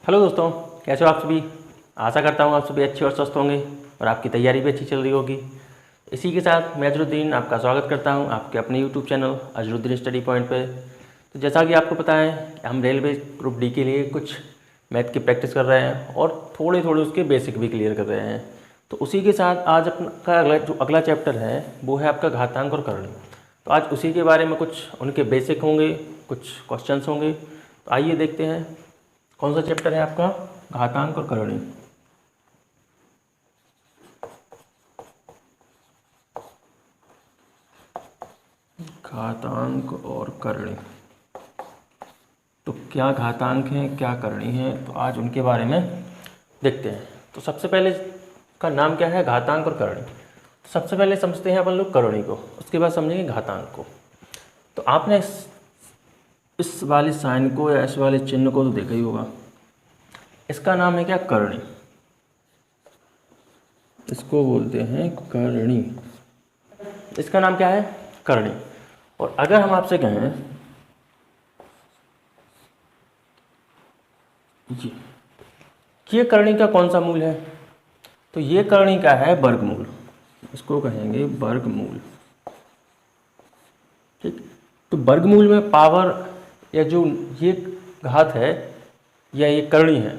Hello दोस्तों, कैसे हो आप सभी। आशा करता हूँ आप सभी अच्छे और स्वस्थ होंगे और आपकी तैयारी भी अच्छी चल रही होगी। इसी के साथ मैं अजरुद्दीन आपका स्वागत करता हूँ आपके अपने YouTube channel Azharuddin study point पे। तो जैसा कि आपको पता है, हम रेलवे ग्रुप डी के लिए कुछ मैथ की प्रैक्टिस कर रहे हैं और थोड़े थोड़े उसके बेसिक भी क्लियर कर रहे हैं। तो उसी के साथ आज अपना अगला चैप्टर है वो है आपका घातांक और करणी। तो आज उसी के बारे में कुछ उनके बेसिक होंगे, कुछ क्वेश्चंस होंगे। तो आइए देखते हैं कौन सा चैप्टर है आपका, घातांक और करणी। घातांक और करणी। तो क्या घातांक हैं, क्या करणी है, तो आज उनके बारे में देखते हैं। तो सबसे पहले का नाम क्या है, घातांक और करणी। सबसे पहले समझते हैं अपन लोग करणी को, उसके बाद समझेंगे घातांक को। तो आपने इस वाले साइन को या इस वाले चिन्ह को तो देखा ही होगा। इसका नाम है क्या, करणी। इसको बोलते हैं करणी। इसका नाम क्या है, करणी। और अगर हम आपसे कहें कि ये करणी का कौन सा मूल है, तो ये करणी का है वर्गमूल। इसको कहेंगे वर्गमूल। ठीक। तो वर्गमूल में पावर या जो ये घात है या ये करणी है,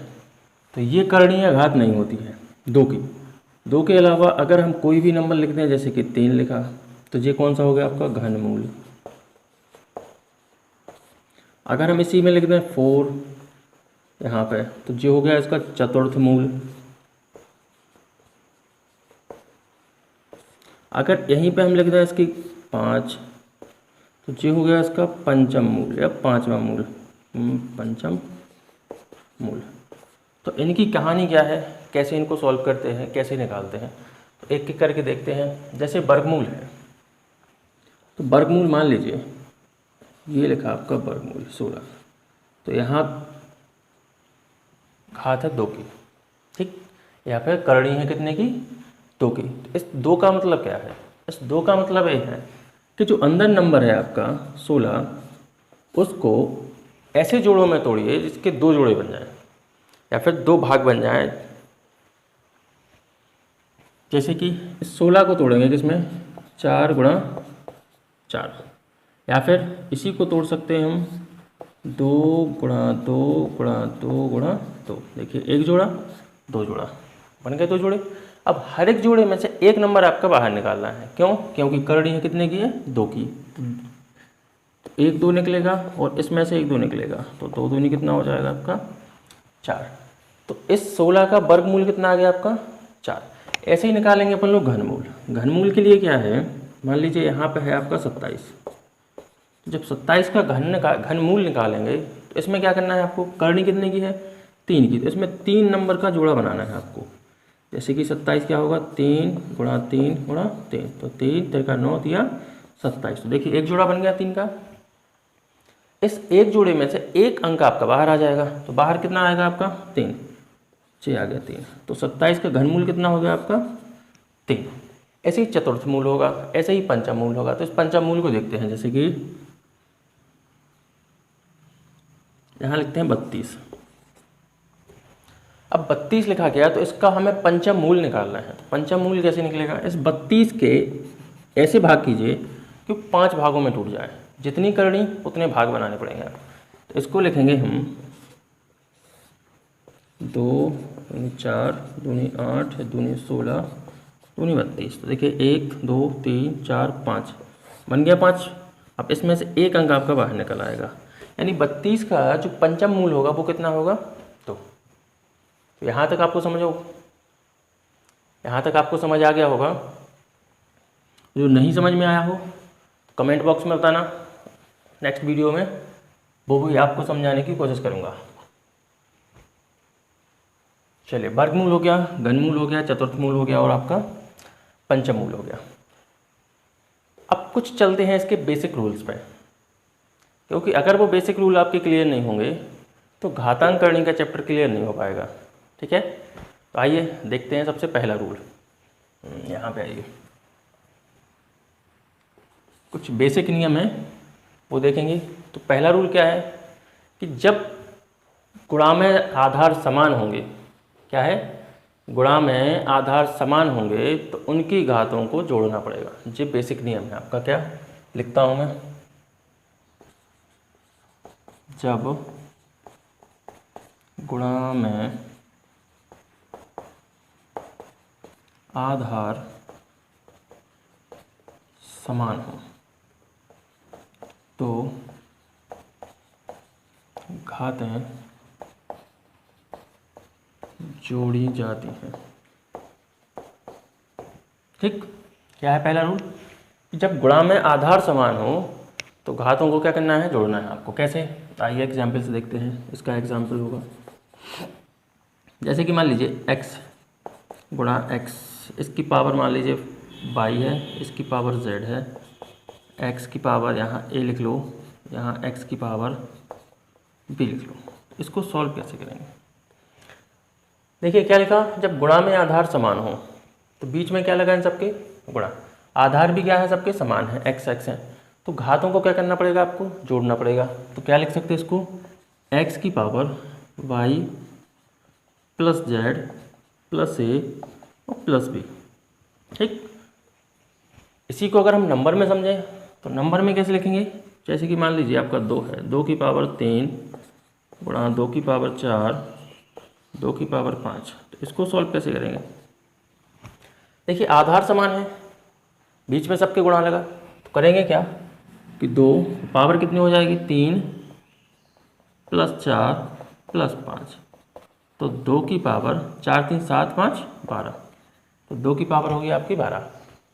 तो ये करणी या घात नहीं होती है दो के अलावा अगर हम कोई भी नंबर लिखते हैं, जैसे कि 3 लिखा, तो ये कौन सा हो गया आपका, घनमूल। अगर हम इसी में लिख दें 4 यहाँ पे, तो ये हो गया इसका चतुर्थ मूल। अगर यहीं पे हम लिख दें इसकी 5, तो ये हो गया इसका पंचम मूल या पांचवा मूल, पंचम मूल। तो इनकी कहानी क्या है, कैसे इनको सॉल्व करते हैं, कैसे निकालते हैं, तो एक एक करके देखते हैं। जैसे वर्गमूल है, तो वर्गमूल मान लीजिए ये लिखा आपका वर्गमूल 16, तो यहाँ घात है 2 की, ठीक। यहाँ पे करणी है कितने की, 2 की। तो इस 2 का मतलब क्या है, इस 2 का मतलब ये है कि जो अंदर नंबर है आपका 16, उसको ऐसे जोड़ों में तोड़िए जिसके 2 जोड़े बन जाएं या फिर 2 भाग बन जाएं। जैसे कि इस 16 को तोड़ेंगे किसमें, 4 गुणा 4, या फिर इसी को तोड़ सकते हैं हम 2 गुणा 2 गुणा 2 गुणा 2। देखिए एक जोड़ा, 2 जोड़ा, बन गए 2 जोड़े। अब हर एक जोड़े में से एक नंबर आपका बाहर निकालना है। क्यों, क्योंकि करणी है कितने की है, 2 की। तो 1 2 निकलेगा और इसमें से 1 2 निकलेगा, तो 2 दूनी कितना हो जाएगा आपका, 4। तो इस 16 का वर्गमूल कितना आ गया आपका, 4। ऐसे ही निकालेंगे अपन लोग घनमूल। घनमूल के लिए क्या है, मान लीजिए यहाँ पे है आपका 27। जब 27 का घनमूल निकालेंगे तो इसमें क्या करना है आपको, करणी कितने की है, 3 की। तो इसमें 3 नंबर का जोड़ा बनाना है आपको। जैसे कि 27 क्या होगा, 3 गुणा 3 गुणा 3, तो 3 3 का 9 दिया 27। तो देखिए एक जोड़ा बन गया 3 का। इस एक जोड़े में से एक अंक आपका बाहर आ जाएगा, तो बाहर कितना आएगा आपका, 3। 6 आ गया 3। तो 27 का घनमूल कितना हो गया आपका, 3। ऐसे ही चतुर्थ मूल होगा, ऐसे ही पंचम मूल होगा। तो इस पंचम मूल को देखते हैं, जैसे कि यहाँ लिखते हैं 32। अब 32 लिखा गया, तो इसका हमें पंचम मूल निकालना है। तो पंचम मूल कैसे निकलेगा, इस 32 के ऐसे भाग कीजिए कि 5 भागों में टूट जाए। जितनी करणी उतने भाग बनाने पड़ेंगे आपको। तो इसको लिखेंगे हम 2 दूनी 4 दूनी 8 दूनी 16 दूनी 32। तो देखिए 1 2 3 4 5 बन गया 5। अब इसमें से एक अंक आपका बाहर निकल आएगा, यानी 32 का जो पंचम मूल होगा वो कितना होगा, 2। तो यहाँ तक आपको समझ आ गया होगा। जो नहीं समझ में आया हो तो कमेंट बॉक्स में बताना, नेक्स्ट वीडियो में वो भी आपको समझाने की कोशिश करूँगा। चलिए, वर्गमूल हो गया, घनमूल हो गया, चतुर्थ मूल हो गया और आपका पंचम मूल हो गया। अब कुछ चलते हैं इसके बेसिक रूल्स पे, क्योंकि अगर वो बेसिक रूल आपके क्लियर नहीं होंगे तो घातांक करणी का चैप्टर क्लियर नहीं हो पाएगा। ठीक है, तो आइए देखते हैं सबसे पहला रूल। यहाँ पे आइए, कुछ बेसिक नियम है वो देखेंगे। तो पहला रूल क्या है कि जब गुणा में आधार समान होंगे, क्या है, गुणा में आधार समान होंगे तो उनकी घातों को जोड़ना पड़ेगा। ये बेसिक नियम है आपका। क्या लिखता हूँ मैं, जब गुणा में आधार समान हो तो घातें जोड़ी जाती हैं। ठीक, क्या है पहला रूल, जब गुणा में आधार समान हो तो घातों को क्या करना है, जोड़ना है आपको। कैसे, आइए एग्जाम्पल से देखते हैं। इसका एग्जाम्पल होगा जैसे कि मान लीजिए x गुणा x, इसकी पावर मान लीजिए y है, इसकी पावर z है, x की पावर यहाँ a लिख लो, यहाँ x की पावर b लिख लो। इसको सॉल्व कैसे करेंगे, देखिए क्या लिखा, जब गुणा में आधार समान हो तो बीच में क्या लगा इन सबके, गुणा, आधार भी क्या है, सबके समान है, x x है, तो घातों को क्या करना पड़ेगा, आपको जोड़ना पड़ेगा। तो क्या लिख सकते हैं इसको, x की power y plus z plus a और प्लस b। ठीक, इसी को अगर हम नंबर में समझें तो नंबर में कैसे लिखेंगे, जैसे कि मान लीजिए आपका 2 है, 2 की पावर 3 गुणा 2 की पावर 4 2 की पावर 5। तो इसको सॉल्व कैसे करेंगे, देखिए आधार समान है, बीच में सबके गुणा लगा, तो करेंगे क्या कि 2 पावर कितनी हो जाएगी, 3 प्लस 4 प्लस 5, तो 2 की पावर 4 3 7 5 12, तो 2 की पावर होगी आपकी 12।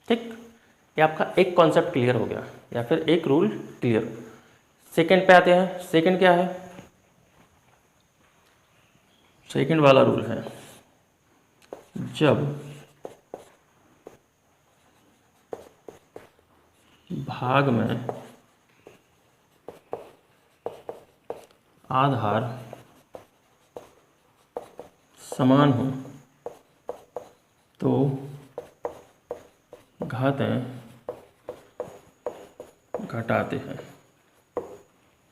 ठीक, ये आपका एक कॉन्सेप्ट क्लियर हो गया, या फिर एक रूल क्लियर। सेकंड पे आते हैं। सेकंड क्या है, सेकंड वाला रूल है, जब भाग में आधार समान हो तो घातें घटाते हैं।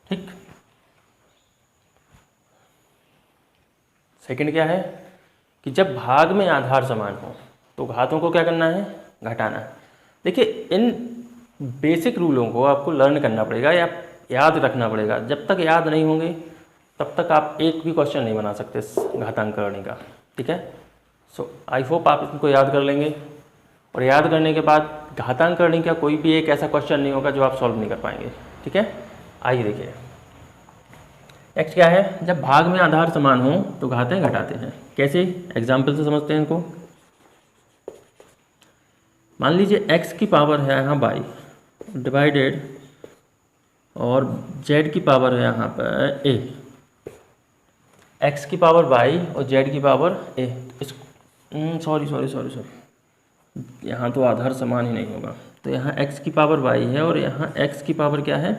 ठीक, सेकंड क्या है कि जब भाग में आधार समान हो तो घातों को क्या करना है, घटाना है। देखिए इन बेसिक रूलों को आपको लर्न करना पड़ेगा या याद रखना पड़ेगा। जब तक याद नहीं होंगे तब तक आप एक भी क्वेश्चन नहीं बना सकते घातांक करने का। ठीक है, सो आई होप आप इनको याद कर लेंगे, और याद करने के बाद घातांक करने का कोई भी एक ऐसा क्वेश्चन नहीं होगा जो आप सॉल्व नहीं कर पाएंगे। ठीक है, आइए देखिए नेक्स्ट क्या है, जब भाग में आधार समान हो तो घातें घटाते हैं। कैसे, एग्जाम्पल से समझते हैं इनको। मान लीजिए x की पावर है यहाँ y डिवाइडेड, और z की पावर है यहाँ पर a, x की पावर y और z की पावर a। इस सॉरी यहाँ तो आधार समान ही नहीं होगा, तो यहाँ x की पावर y है और यहाँ x की पावर क्या है,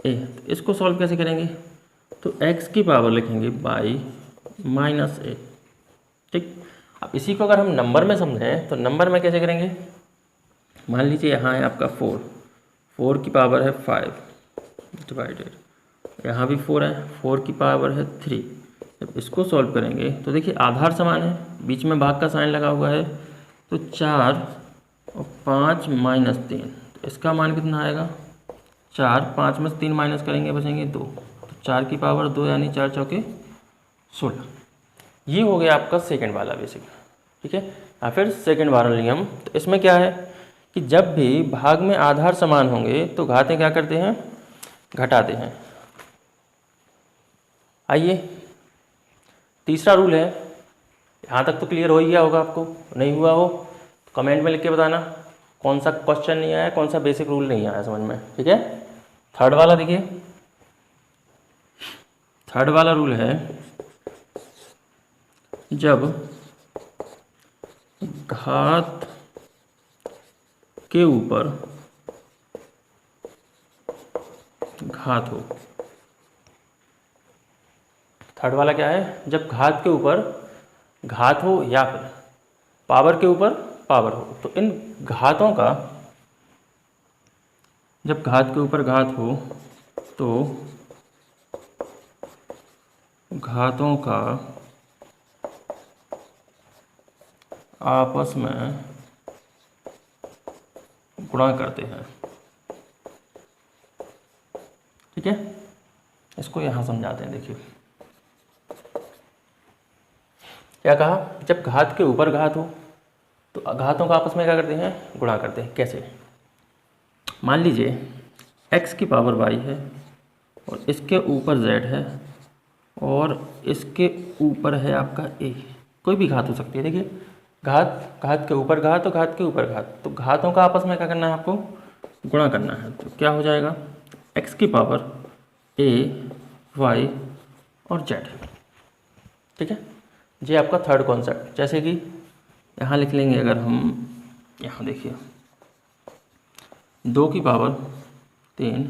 a। तो इसको सॉल्व कैसे करेंगे, तो x की पावर लिखेंगे y माइनस a। ठीक, अब इसी को अगर हम नंबर में समझें तो नंबर में कैसे करेंगे, मान लीजिए यहाँ है आपका 4 की पावर है 5 डिवाइडेड, यहाँ भी 4 है, 4 की पावर है 3। जब इसको सॉल्व करेंगे तो देखिए आधार समान है, बीच में भाग का साइन लगा हुआ है, तो 4 और 5 माइनस 3, तो इसका मान कितना आएगा, 4, 5 में से 3 माइनस करेंगे बचेंगे 2, तो 4 की पावर 2 यानी 4 चौके 16। ये हो गया आपका सेकंड वाला बेसिक। ठीक है, या फिर सेकंड वाला नियम। तो इसमें क्या है कि जब भी भाग में आधार समान होंगे तो घातें क्या करते हैं, घटाते हैं। आइए तीसरा रूल है, यहाँ तक तो क्लियर हो ही गया होगा, आपको नहीं हुआ हो तो कमेंट में लिख के बताना कौन सा क्वेश्चन नहीं आया, कौन सा बेसिक रूल नहीं आया समझ में। ठीक है, थर्ड वाला देखिए, थर्ड वाला रूल है, जब घात के ऊपर घात हो। थर्ड वाला क्या है, जब घात के ऊपर घात हो या फिर पावर के ऊपर पावर हो, तो इन घातों का, जब घात के ऊपर घात हो तो घातों का आपस में गुणा करते हैं। ठीक है, इसको यहाँ समझाते हैं। देखिए क्या कहा, जब घात के ऊपर घात हो तो घातों का आपस में क्या करते हैं, गुणा करते हैं। कैसे, मान लीजिए x की पावर y है और इसके ऊपर z है और इसके ऊपर है आपका a। कोई भी घात हो सकती है। देखिए घात के ऊपर घात और घात के ऊपर घात, तो घातों का आपस में क्या करना है, आपको गुणा करना है। तो क्या हो जाएगा, x की पावर a y और z। ठीक है, ये आपका थर्ड कॉन्सेप्ट। जैसे कि यहाँ लिख लेंगे, अगर हम यहाँ देखिए 2 की पावर 3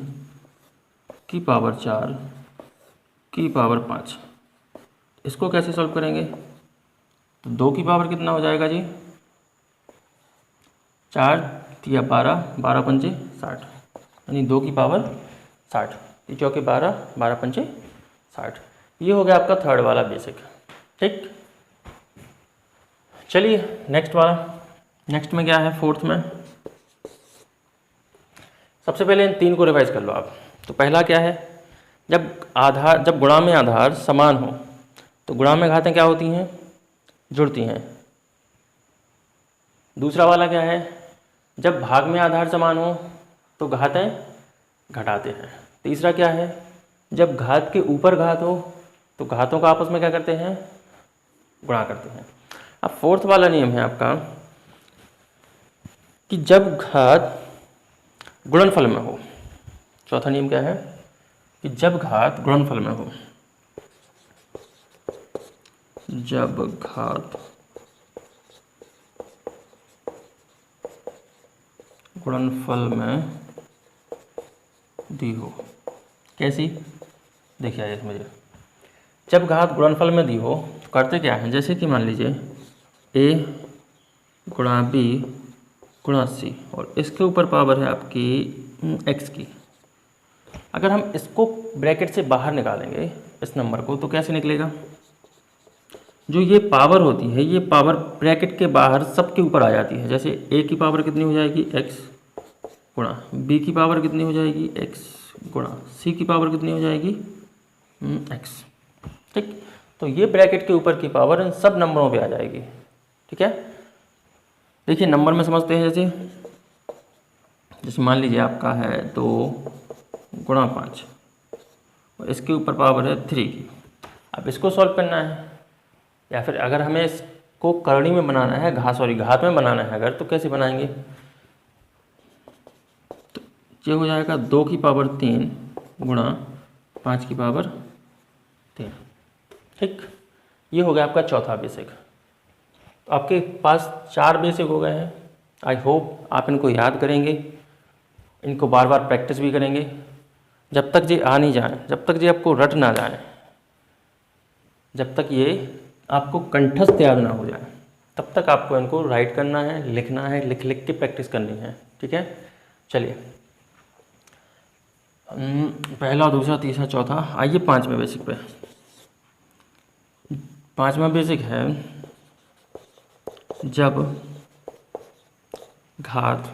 की पावर 4 की पावर 5, इसको कैसे सॉल्व करेंगे। तो 2 की पावर कितना हो जाएगा जी, 4 या 12, 12 पंचे 60, यानी 2 की पावर 60, ये चौके 12, 12 पंचे 60। ये हो गया आपका थर्ड वाला बेसिक। ठीक, चलिए नेक्स्ट वाला। नेक्स्ट में क्या है, फोर्थ में सबसे पहले इन 3 को रिवाइज कर लो आप। तो पहला क्या है, जब गुणा में आधार समान हो तो गुणा में घातें क्या होती हैं, जुड़ती हैं। दूसरा वाला क्या है, जब भाग में आधार समान हो तो घातें घटाते हैं। तीसरा क्या है, जब घात के ऊपर घात हो तो घातों का आपस में क्या करते हैं, गुणा करते हैं। अब फोर्थ वाला नियम है आपका कि जब घात गुणनफल में हो। चौथा नियम क्या है कि जब घात गुणनफल में हो, जब घात गुणनफल में दी हो। कैसी, देखिए आइए समझिए। जब घात गुणनफल में दी हो तो करते क्या है, जैसे कि मान लीजिए a गुणा b गुणा c और इसके ऊपर पावर है आपकी x की। अगर हम इसको ब्रैकेट से बाहर निकालेंगे इस नंबर को, तो कैसे निकलेगा, जो ये पावर होती है ये पावर ब्रैकेट के बाहर सबके ऊपर आ जाती है। जैसे a की पावर कितनी हो जाएगी, x गुणा b की पावर कितनी हो जाएगी, x गुणा c की पावर कितनी हो जाएगी, x। ठीक, तो ये ब्रैकेट के ऊपर की पावर इन सब नंबरों पे आ जाएगी। ठीक है, देखिए नंबर में समझते हैं। जैसे मान लीजिए आपका है 2 गुणा 5 और इसके ऊपर पावर है 3 की। अब इसको सॉल्व करना है, या फिर अगर हमें इसको करणी में बनाना है, घात में बनाना है अगर, तो कैसे बनाएंगे। तो ये हो जाएगा 2 की पावर 3 गुणा 5 की पावर 3। ठीक, ये हो गया आपका चौथा बेसिक। तो आपके पास 4 बेसिक हो गए हैं। आई होप आप इनको याद करेंगे, इनको बार बार प्रैक्टिस भी करेंगे जब तक ये आ नहीं जाए, जब तक ये आपको रट ना जाए, जब तक ये आपको कंठस्थ याद ना हो जाए, तब तक आपको इनको राइट करना है, लिखना है, लिख लिख के प्रैक्टिस करनी है। ठीक है, चलिए पहला, दूसरा, तीसरा, चौथा। आइए 5वें बेसिक पे। 5वां बेसिक है जब घात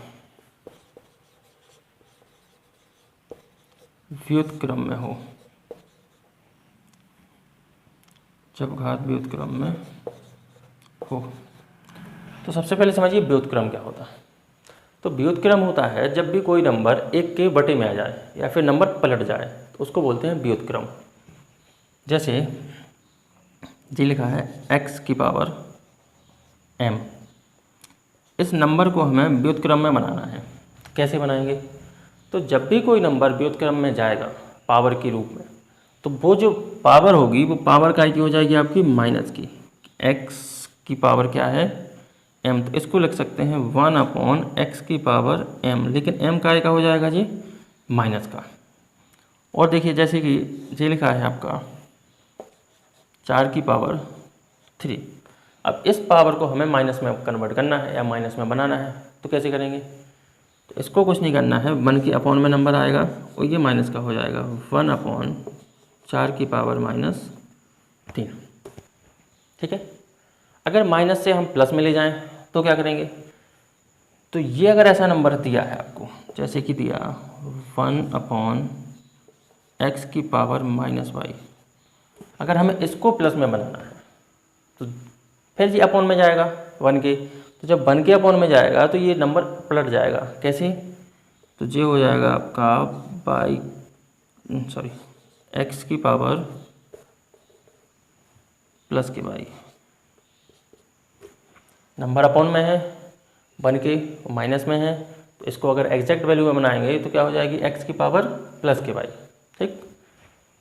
व्युत्क्रम में हो। जब घात व्युत्क्रम में हो तो सबसे पहले समझिए व्युत्क्रम क्या होता है। तो व्युत्क्रम होता है जब भी कोई नंबर 1 के बटे में आ जाए या फिर नंबर पलट जाए तो उसको बोलते हैं व्युत्क्रम। जैसे जी लिखा है x की पावर m, इस नंबर को हमें व्युत्क्रम में बनाना है। कैसे बनाएंगे, तो जब भी कोई नंबर व्युत्क्रम में जाएगा पावर के रूप में, तो वो जो पावर होगी वो पावर काय की हो जाएगी आपकी माइनस की। x की पावर क्या है, m, तो इसको लिख सकते हैं 1/x की पावर m, लेकिन m काय का हो जाएगा जी, माइनस का। और देखिए जैसे कि ये लिखा है आपका 4 की पावर 3। अब इस पावर को हमें माइनस में कन्वर्ट करना है या माइनस में बनाना है, तो कैसे करेंगे, तो इसको कुछ नहीं करना है, 1 की अपॉन में नंबर आएगा और ये माइनस का हो जाएगा 1/4 की पावर माइनस 3। ठीक है, अगर माइनस से हम प्लस में ले जाएं तो क्या करेंगे, तो ये अगर ऐसा नंबर दिया है आपको, जैसे कि दिया 1/x⁻⁻y, अगर हमें इसको प्लस में बनाना है तो फिर जी अपॉन में जाएगा 1 के, तो जब 1 के अपॉन में जाएगा तो ये नंबर पलट जाएगा। कैसे, तो ये हो जाएगा आपका x⁻+y, नंबर अपॉन में है, 1 के माइनस में है, तो इसको अगर एग्जैक्ट वैल्यू में बनाएंगे तो क्या हो जाएगी x⁻+y। ठीक,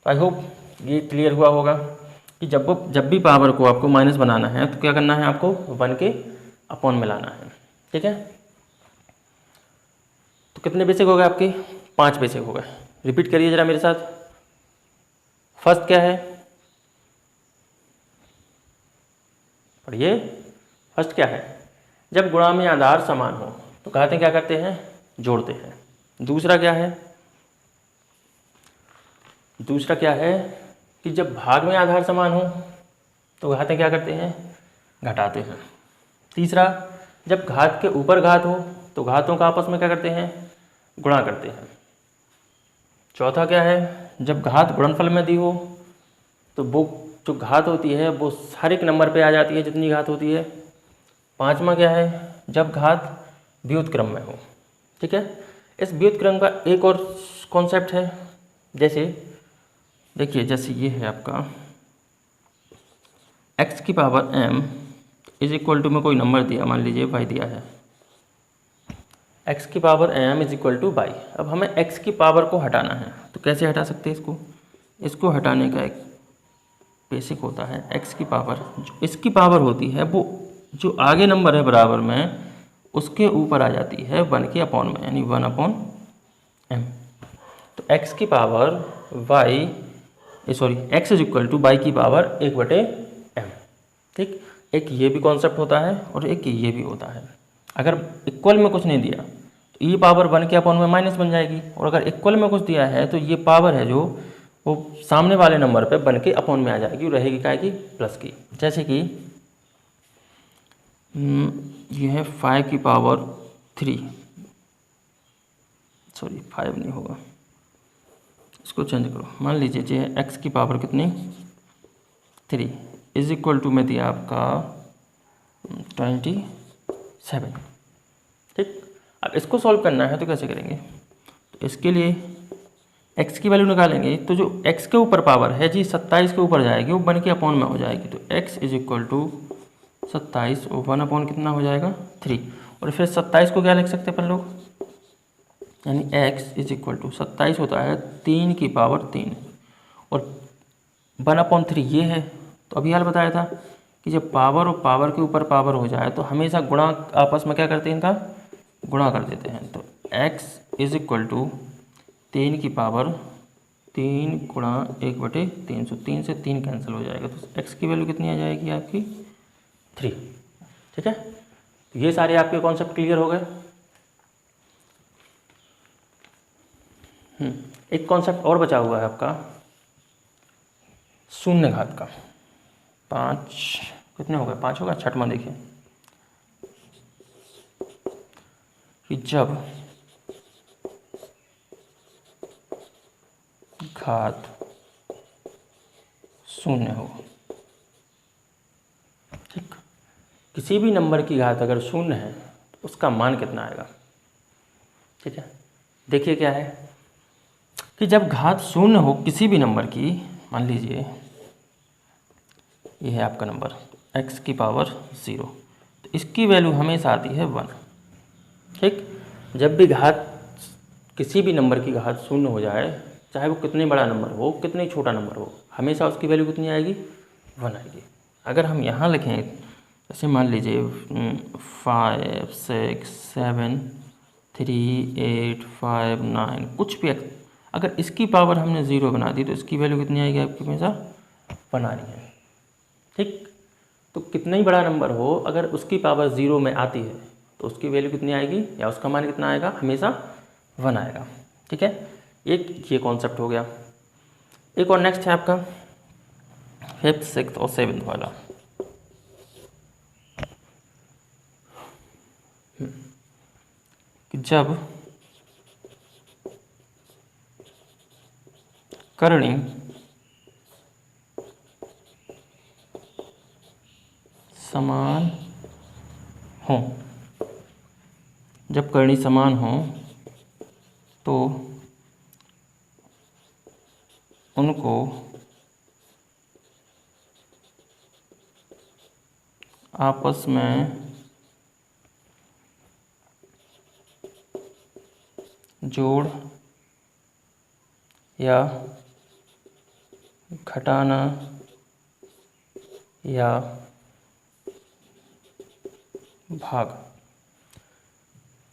आई होप ये क्लियर हुआ होगा कि जब भी पावर को आपको माइनस बनाना है तो क्या करना है, आपको 1 के अपॉन में लाना है। ठीक है, तो कितने बेसिक हो गए आपके, 5 बेसिक हो गए। रिपीट करिए जरा मेरे साथ। फर्स्ट क्या है, पढ़िए, फर्स्ट क्या है, जब गुणा में आधार समान हो तो घातें क्या करते हैं, जोड़ते हैं। दूसरा क्या है, दूसरा क्या है कि जब भाग में आधार समान हो तो घातें क्या करते हैं, घटाते हैं। तीसरा, जब घात के ऊपर घात हो तो घातों का आपस में क्या करते हैं, गुणा करते हैं। चौथा क्या है, जब घात गुणनफल में दी हो तो वो जो घात होती है वो हर एक नंबर पे आ जाती है जितनी घात होती है। पांचवा क्या है, जब घात व्युत्क्रम में हो। ठीक है, इस व्युत्क्रम का एक और कॉन्सेप्ट है, जैसे देखिए, जैसे ये है आपका x⁻m = में कोई नंबर दिया, मान लीजिए y दिया है, x⁻m = y। अब हमें x की पावर को हटाना है तो कैसे हटा सकते हैं इसको, इसको हटाने का एक बेसिक होता है, x की पावर, जो इसकी पावर होती है वो जो आगे नंबर है बराबर में उसके ऊपर आ जाती है 1 के अपॉन में, यानी 1/m। तो x की पावर x = y की पावर 1/m। ठीक, एक ये भी कॉन्सेप्ट होता है और एक ये भी होता है। अगर इक्वल में कुछ नहीं दिया तो ये पावर 1 के अपॉन में माइनस बन जाएगी, और अगर इक्वल में कुछ दिया है तो ये पावर है जो वो सामने वाले नंबर पे 1 के अपॉन में आ जाएगी और रहेगी क्या की, प्लस की। जैसे कि ये है 5⁻3, 5 नहीं होगा, इसको चेंज करो, मान लीजिए ये है x की पावर कितनी, 3 = में दिया आपका 27। ठीक, अब इसको सॉल्व करना है तो कैसे करेंगे, तो इसके लिए x की वैल्यू निकालेंगे, तो जो x के ऊपर पावर है जी 27 के ऊपर जाएगी, वो 1 के अपॉन में हो जाएगी, तो x = 27 और 1 अपॉन कितना हो जाएगा, 3। और फिर 27 को क्या लिख सकते हैं अपन लोग, यानी x = 27 होता है 3 की पावर 3 और 1/3 ये है। तो अभी हाल बताया था कि जब पावर और पावर के ऊपर पावर हो जाए तो हमेशा गुणा आपस में क्या करते हैं, इनका गुणा कर देते हैं। तो x = 3 की पावर 3 गुणा 1/3, तो 3 से 3 कैंसिल हो जाएगा, तो x की वैल्यू कितनी आ जाएगी आपकी, 3। ठीक है, तो ये सारे आपके कॉन्सेप्ट क्लियर हो गए। एक कॉन्सेप्ट और बचा हुआ है आपका शून्य घात का। 5 कितने हो गए, 5 होगा, छठवां देखिए कि जब घात शून्य हो, ठीक, किसी भी नंबर की घात अगर शून्य है तो उसका मान कितना आएगा। ठीक है, देखिए क्या है कि जब घात शून्य हो किसी भी नंबर की, मान लीजिए ये है आपका नंबर x की पावर 0, तो इसकी वैल्यू हमेशा आती है 1। ठीक, जब भी घात किसी भी नंबर की घात शून्य हो जाए, चाहे वो कितने बड़ा नंबर हो कितने छोटा नंबर हो, हमेशा उसकी वैल्यू कितनी आएगी, 1 आएगी। अगर हम यहाँ लिखें, जैसे मान लीजिए 5 6 7 3 8 5 9 कुछ भी, अगर इसकी पावर हमने 0 बना दी तो इसकी वैल्यू कितनी आएगी आपकी, हमेशा 1 आ रही है। ठीक, तो कितना ही बड़ा नंबर हो अगर उसकी पावर 0 में आती है तो उसकी वैल्यू कितनी आएगी या उसका मान कितना आएगा, हमेशा 1 आएगा। ठीक है, एक ये कॉन्सेप्ट हो गया। एक और नेक्स्ट है आपका 5th 6th और 7th वाला। कि जब करणी समान हो, जब करणी समान हो तो उनको आपस में जोड़ या घटाना या भाग।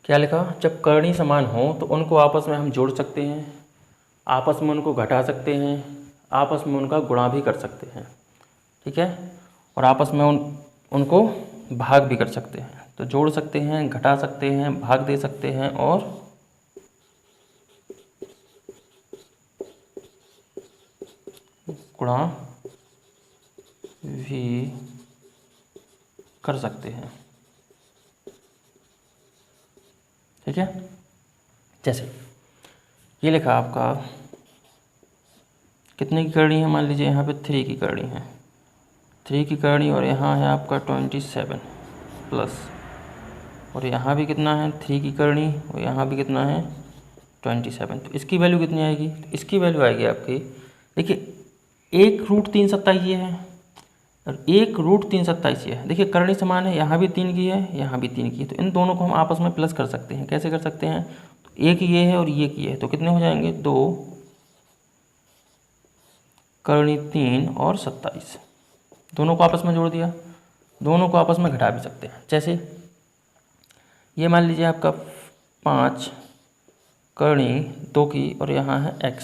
क्या लिखा? जब करणी समान हो तो उनको आपस में हम जोड़ सकते हैं, आपस में उनको घटा सकते हैं, आपस में उनका गुणा भी कर सकते हैं, ठीक है, और आपस में उनको भाग भी कर सकते हैं। तो जोड़ सकते हैं, घटा सकते हैं, भाग दे सकते हैं और गुणा भी कर सकते हैं, ठीक है। जैसे ये लिखा आपका कितने की करनी है, मान लीजिए यहाँ पे 3 की करनी है, 3 की करनी, और यहाँ है आपका 27 प्लस, और यहाँ भी कितना है 3 की करनी, और यहाँ भी कितना है 27। तो इसकी वैल्यू कितनी आएगी? तो इसकी वैल्यू आएगी आपकी, देखिए 1√327 ये है और 1√327 ये है। देखिए करनी समान है, यहाँ भी 3 की है, यहाँ भी 3 की है, तो इन दोनों को हम आपस में प्लस कर सकते हैं। कैसे कर सकते हैं? तो एक ये है और ये है, तो कितने हो जाएंगे? 2 करनी 3 और 27, दोनों को आपस में जोड़ दिया। दोनों को आपस में घटा भी सकते हैं। जैसे ये मान लीजिए आपका 5 करनी 2 की और यहाँ है x,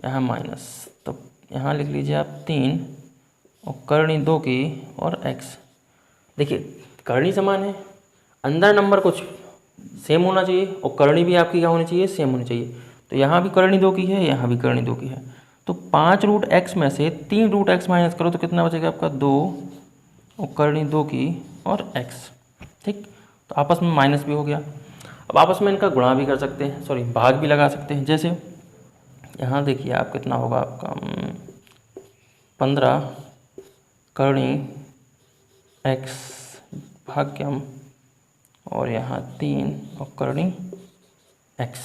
यहाँ माइनस, तो यहाँ लिख लीजिए आप 3 और करनी 2 की और x। देखिए करनी समान है, अंदर नंबर कुछ सेम होना चाहिए और करनी भी आपकी क्या होनी चाहिए? सेम होनी चाहिए। तो यहाँ भी करनी 2 की है, यहाँ भी करनी 2 की है, तो 5√x में से 3√x माइनस करो तो कितना बचेगा आपका? 2 और करनी 2 की और x, ठीक। तो आपस में माइनस भी हो गया। अब आपस में इनका गुणा भी कर सकते हैं, सॉरी भाग भी लगा सकते हैं। जैसे यहाँ देखिए आप कितना होगा आपका 15 करनी x भाग्यम और यहाँ 3 और करनी x।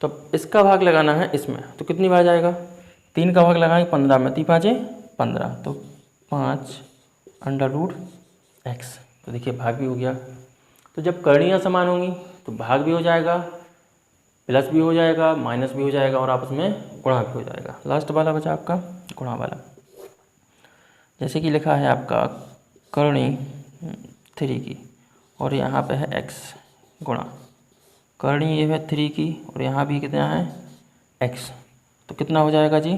तो इसका भाग लगाना है इसमें, तो कितनी बार जाएगा? 3 का भाग लगाएंगे 15 में, 3 5 15, तो 5√x। तो देखिए भाग भी हो गया। तो जब करणियाँ समान होंगी तो भाग भी हो जाएगा, प्लस भी हो जाएगा, माइनस भी हो जाएगा और आपस में गुणा भी हो जाएगा। लास्ट वाला बचा आपका गुणा वाला। जैसे कि लिखा है आपका करनी 3 की और यहाँ पे है x गुणा करनी ये है 3 की और यहाँ भी कितना है x, तो कितना हो जाएगा जी?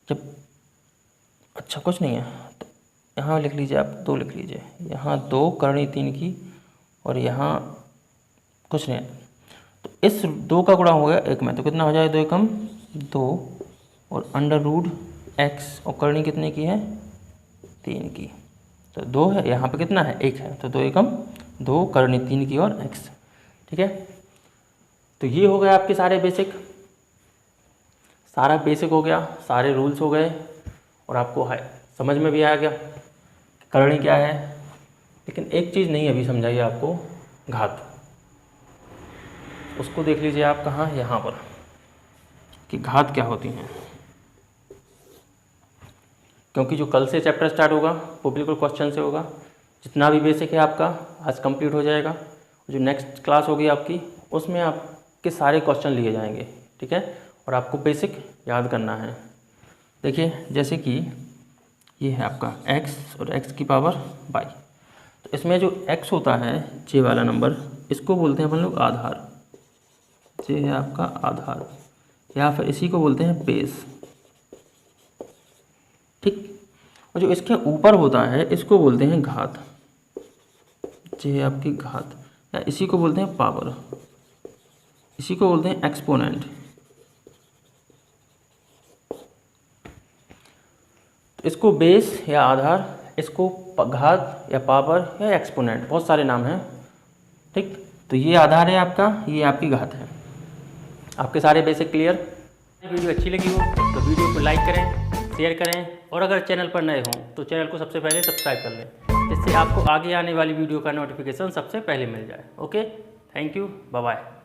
जब अच्छा कुछ नहीं है तो यहाँ लिख लीजिए आप 2 लिख लीजिए, यहाँ 2 करनी 3 की और यहाँ कुछ नहीं है, तो इस 2 का गुणा हो गया 1 में, तो कितना हो जाएगा? 2 एकम 2 और अंडर√x और करनी कितने की है? 3 की, तो 2 है, यहाँ पे कितना है? 1 है, तो 2 एकम 2 करनी 3 की और x, ठीक है। तो ये हो गया आपके सारे बेसिक, सारा बेसिक हो गया, सारे रूल्स हो गए और आपको समझ में भी आ गया करनी क्या है। लेकिन एक चीज़ नहीं अभी समझाइए आपको, घात, उसको देख लीजिए आप कहाँ? यहाँ पर, कि घात क्या होती हैं, क्योंकि जो कल से चैप्टर स्टार्ट होगा वो बिल्कुल क्वेश्चन से होगा। जितना भी बेसिक है आपका आज कंप्लीट हो जाएगा। जो नेक्स्ट क्लास होगी आपकी उसमें आपके सारे क्वेश्चन लिए जाएंगे, ठीक है, और आपको बेसिक याद करना है। देखिए जैसे कि ये है आपका x और x की पावर y, तो इसमें जो x होता है जे वाला नंबर, इसको बोलते हैं अपन लोग आधार, जे है आपका आधार, या फिर इसी को बोलते हैं बेस, ठीक। और जो इसके ऊपर होता है इसको बोलते हैं घात, जे है आपकी घात, या इसी को बोलते हैं पावर, इसी को बोलते हैं एक्सपोनेंट। इसको बेस या आधार, इसको घात या पावर या एक्सपोनेंट, बहुत सारे नाम हैं, ठीक। तो ये आधार है आपका, ये आपकी घात है। आपके सारे बेसिक क्लियर। वीडियो अच्छी लगी हो तो वीडियो को लाइक करें, शेयर करें, और अगर चैनल पर नए हों तो चैनल को सबसे पहले सब्सक्राइब कर लें, जिससे आपको आगे आने वाली वीडियो का नोटिफिकेशन सबसे पहले मिल जाए। Okay, thank you, bye bye.